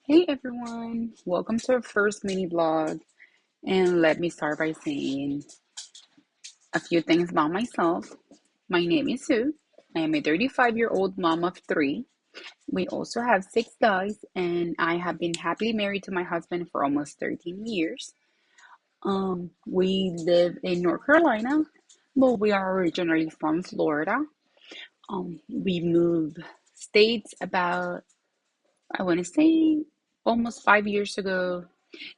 Hey everyone, welcome to our first mini vlog. And let me start by saying a few things about myself. My name is Sue. I am a 35-year-old mom of three. We also have six dogs, and I have been happily married to my husband for almost 13 years. We live in North Carolina, but we are originally from Florida. We moved states about, I want to say, almost 5 years ago,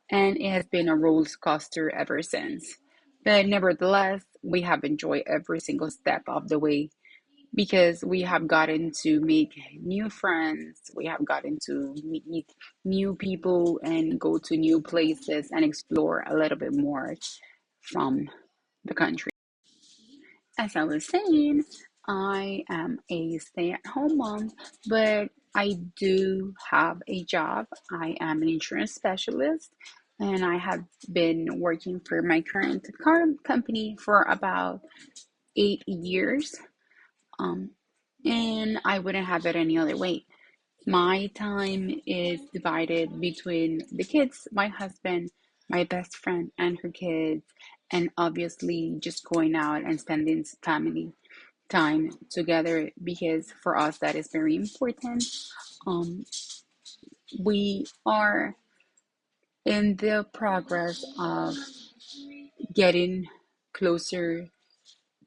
and it has been a roller coaster ever since. But nevertheless, we have enjoyed every single step of the way because we have gotten to make new friends, we have gotten to meet new people and go to new places and explore a little bit more from the country. As I was saying, I am a stay-at-home mom, but I do have a job. I am an insurance specialist, and I have been working for my current car company for about 8 years. Um, and I wouldn't have it any other way. My time is divided between the kids, my husband, my best friend, and her kids, and obviously just going out and spending family time together because for us that is very important. Um, we are in the progress of getting closer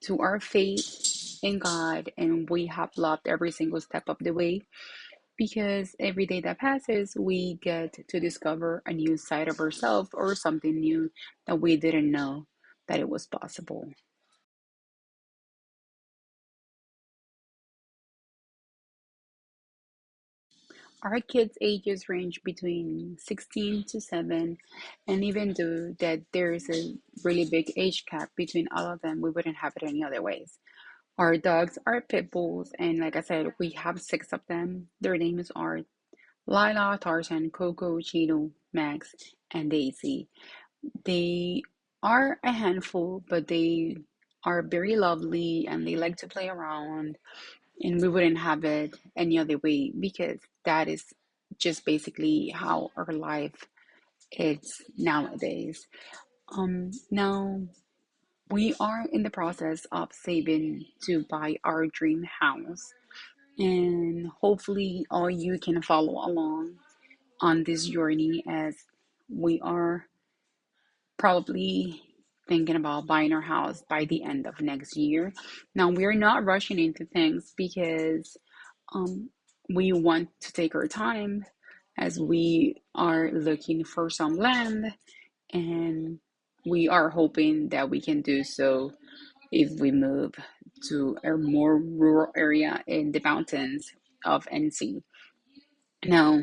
to our faith in God, and we have loved every single step of the way because every day that passes, we get to discover a new side of ourselves or something new that we didn't know that it was possible. Our kids' ages range between 16 to 7, and even though that there is a really big age gap between all of them, we wouldn't have it any other ways. Our dogs are pit bulls, and like I said, we have six of them. Their names are Lila, Tarzan, Coco, Chino, Max, and Daisy. They are a handful, but they are very lovely and they like to play around, and we wouldn't have it any other way because that is just basically how our life is nowadays. Now we are in the process of saving to buy our dream house, and hopefully all you can follow along on this journey as we are probably thinking about buying our house by the end of next year. Now we're not rushing into things because um, we want to take our time as we are looking for some land, and we are hoping that we can do so if we move to a more rural area in the mountains of NC. Now,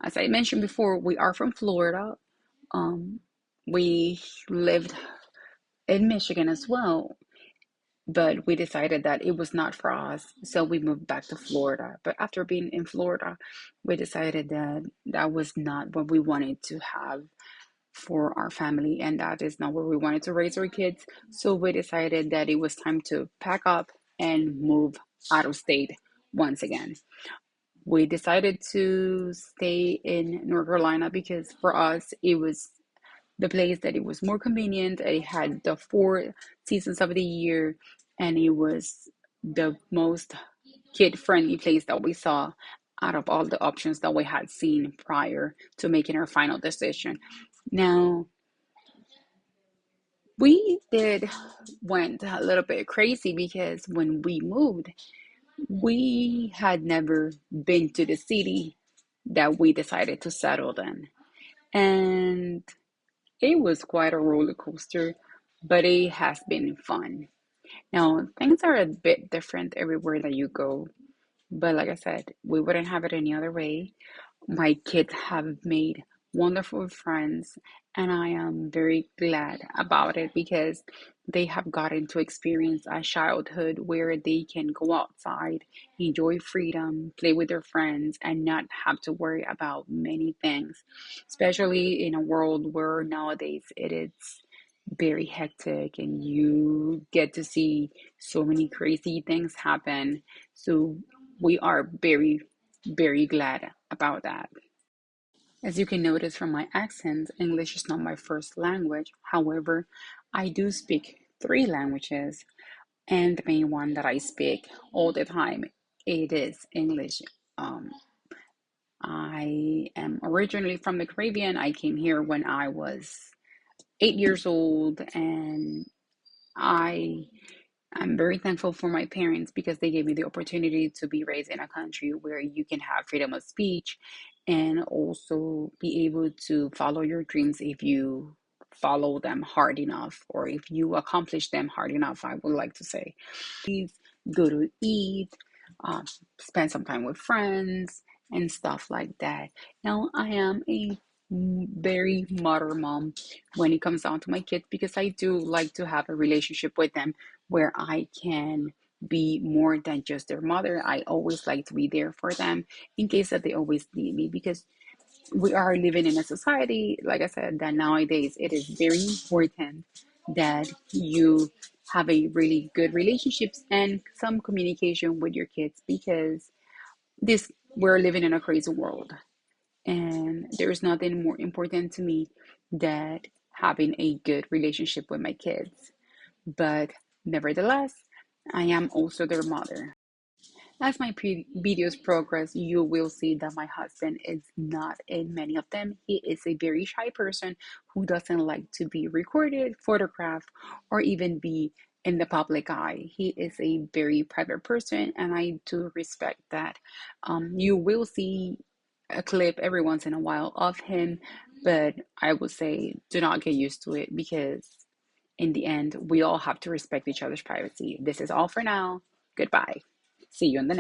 as I mentioned before, we are from Florida. Um, we lived in Michigan as well, but we decided that it was not for us, so we moved back to Florida. But after being in Florida, we decided that that was not what we wanted to have for our family, and that is not where we wanted to raise our kids. So we decided that it was time to pack up and move out of state once again. We decided to stay in North Carolina because for us it was the place that it was more convenient. It had the four seasons of the year, and it was the most kid friendly place that we saw out of all the options that we had seen prior to making our final decision. Now, we did went a little bit crazy because when we moved, we had never been to the city that we decided to settle in. And it was quite a roller coaster, but it has been fun. Now, things are a bit different everywhere that you go, but like I said, we wouldn't have it any other way. My kids have made wonderful friends, and I am very glad about it because they have gotten to experience a childhood where they can go outside, enjoy freedom, play with their friends, and not have to worry about many things, especially in a world where nowadays it is very hectic and you get to see so many crazy things happen. So we are very, very glad about that. As you can notice from my accent, English is not my first language. However, I do speak three languages, and the main one that I speak all the time, it is English. Um, I am originally from the Caribbean. I came here when I was 8 years old, and I I'm very thankful for my parents because they gave me the opportunity to be raised in a country where you can have freedom of speech and also be able to follow your dreams if you follow them hard enough, or if you accomplish them hard enough, I would like to say. Go to eat, uh, spend some time with friends, and stuff like that. Now, I am a very mother mom when it comes down to my kids because I do like to have a relationship with them where I can be more than just their mother. I always like to be there for them in case that they always need me, because we are living in a society, like I said, that nowadays it is very important that you have a really good relationships and some communication with your kids, because this we're living in a crazy world, and there's nothing more important to me than having a good relationship with my kids. But nevertheless, I am also their mother. As my videos progress, you will see that my husband is not in many of them. He is a very shy person who doesn't like to be recorded, photographed, or even be in the public eye. He is a very private person, and I do respect that. You will see a clip every once in a while of him, but I would say do not get used to it, because in the end, we all have to respect each other's privacy. This is all for now. Goodbye. See you in the next.